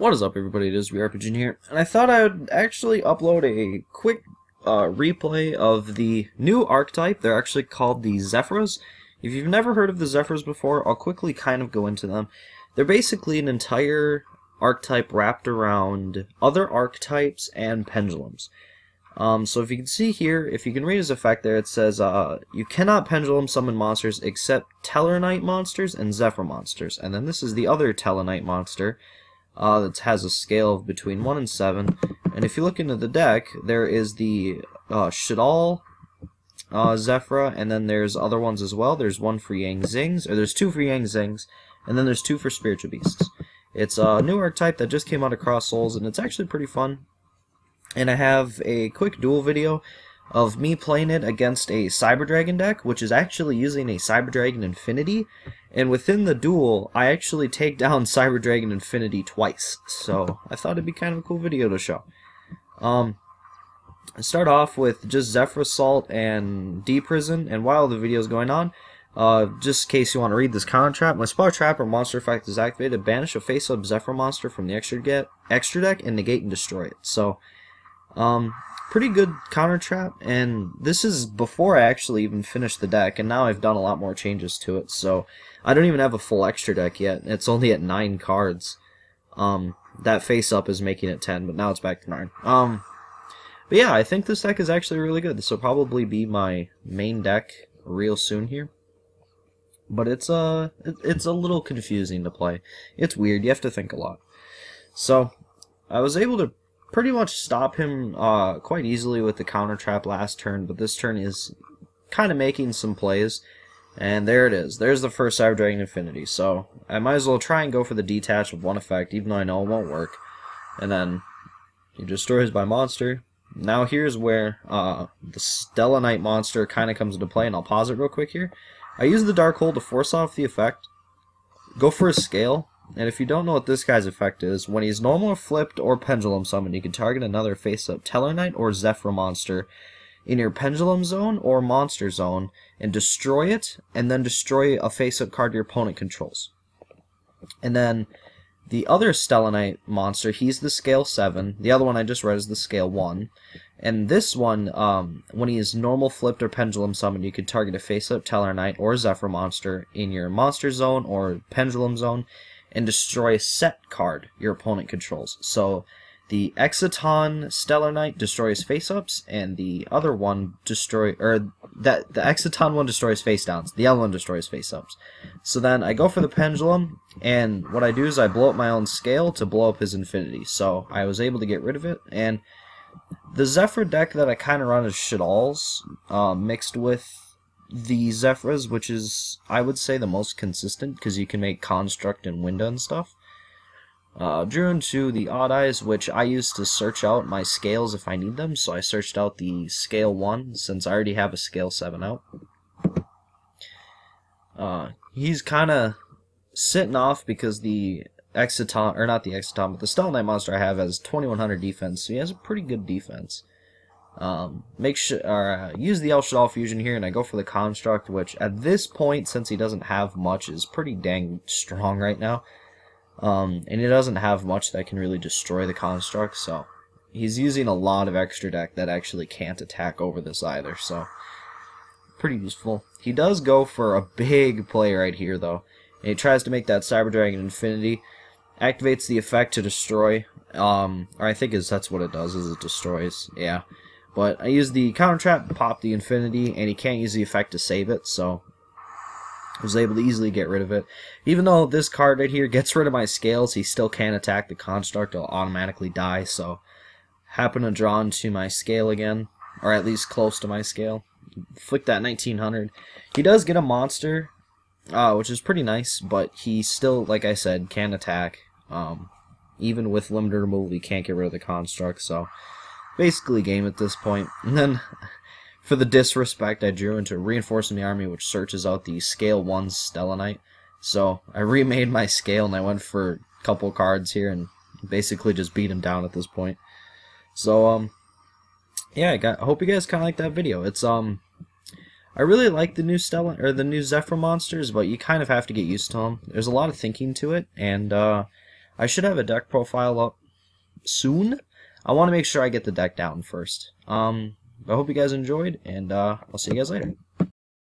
What is up, everybody? It is RPG here, and I thought I would actually upload a quick replay of the new archetype. They're actually called the Zefras. If you've never heard of the Zefras before, I'll quickly kind of go into them. They're basically an entire archetype wrapped around other archetypes and pendulums. So if you can see here, if you can read his effect there, it says, you cannot pendulum summon monsters except Tellarknight monsters and Zefra monsters. And then this is the other Tellarknight monster. That has a scale of between 1 and 7, and if you look into the deck, there is the Shadal Zefra, and then there's other ones as well. There's one for Yang Zings, or there's two for Yang Zings, and then there's two for Spiritual Beasts. It's a new archetype that just came out of Cross Souls, and it's actually pretty fun. And I have a quick duel video of me playing it against a Cyber Dragon deck, which is actually using a Cyber Dragon Infinity, and within the duel, I actually take down Cyber Dragon Infinity twice, so I thought it'd be kind of a cool video to show. I start off with just Zefra Assault and D-Prison, and while the video is going on, just in case you want to read this counter trap, when Spell Trap or Monster Effect is activated, banish a face-up Zefra monster from the extra deck and negate and destroy it. So, pretty good counter trap, and this is before I actually even finished the deck, and now I've done a lot more changes to it, so I don't even have a full extra deck yet. It's only at 9 cards. That face up is making it 10, but now it's back to 9. But yeah, I think this deck is actually really good. This will probably be my main deck real soon here. But it's a little confusing to play. It's weird, you have to think a lot. So, I was able to pretty much stop him quite easily with the counter trap last turn, but this turn is kind of making some plays, and there it is. There's the first Cyber Dragon Infinity, so I might as well try and go for the detach of one effect, even though I know it won't work. And then he destroys my monster. Now here's where the Tellarknight monster kind of comes into play, and I'll pause it real quick here. I use the Dark Hole to force off the effect, go for a scale. And if you don't know what this guy's effect is, when he's normal, flipped, or pendulum summoned, you can target another face-up Tellarknight or Zefra monster in your pendulum zone or monster zone and destroy it, and then destroy a face-up card your opponent controls. And then the other Tellarknight monster, he's the scale 7. The other one I just read is the scale 1. And this one, when he is normal, flipped, or pendulum summoned, you can target a face-up Tellarknight or Zefra monster in your monster zone or pendulum zone and destroy a set card your opponent controls. So the Exciton Tellarknight destroys face-ups, and the other one the Exciton one destroys face-downs. The other one destroys face-ups. So then I go for the pendulum, and what I do is I blow up my own scale to blow up his infinity. So I was able to get rid of it, and the Zefra deck that I kind of run is Shadal's, mixed with the Zefras, which is, I would say, the most consistent, because you can make Construct and Winda and stuff. Drew into the Odd Eyes, which I use to search out my scales if I need them, so I searched out the scale 1, since I already have a scale 7 out. He's kind of sitting off because the Exciton, or not the Exciton, but the Tellarknight monster I have has 2100 defense, so he has a pretty good defense. Use the El Shadal fusion here, and I go for the Construct, which at this point, since he doesn't have much, is pretty dang strong right now. And he doesn't have much that can really destroy the Construct, so he's using a lot of extra deck that actually can't attack over this either, so pretty useful. He does go for a big play right here, though, and he tries to make that Cyber Dragon Infinity, activates the effect to destroy, or I think that's what it does, is it destroys, yeah. But I use the counter trap to pop the Infinity, and he can't use the effect to save it, so I was able to easily get rid of it. Even though this card right here gets rid of my scales, he still can't attack the Construct, it'll automatically die, so happen to draw into my scale again, or at least close to my scale. Flick that 1900. He does get a monster, which is pretty nice, but he still, like I said, can attack. Even with limited removal, he can't get rid of the Construct, so basically game at this point. And then, for the disrespect, I drew into Reinforcing the Army, which searches out the Scale 1 Tellarknight. So I remade my scale, and I went for a couple cards here, and basically just beat him down at this point. So, yeah, I hope you guys kind of like that video. It's, I really like the new Zefra monsters, but you kind of have to get used to them. There's a lot of thinking to it, and, I should have a deck profile up soon. I want to make sure I get the deck down first. I hope you guys enjoyed, and I'll see you guys later.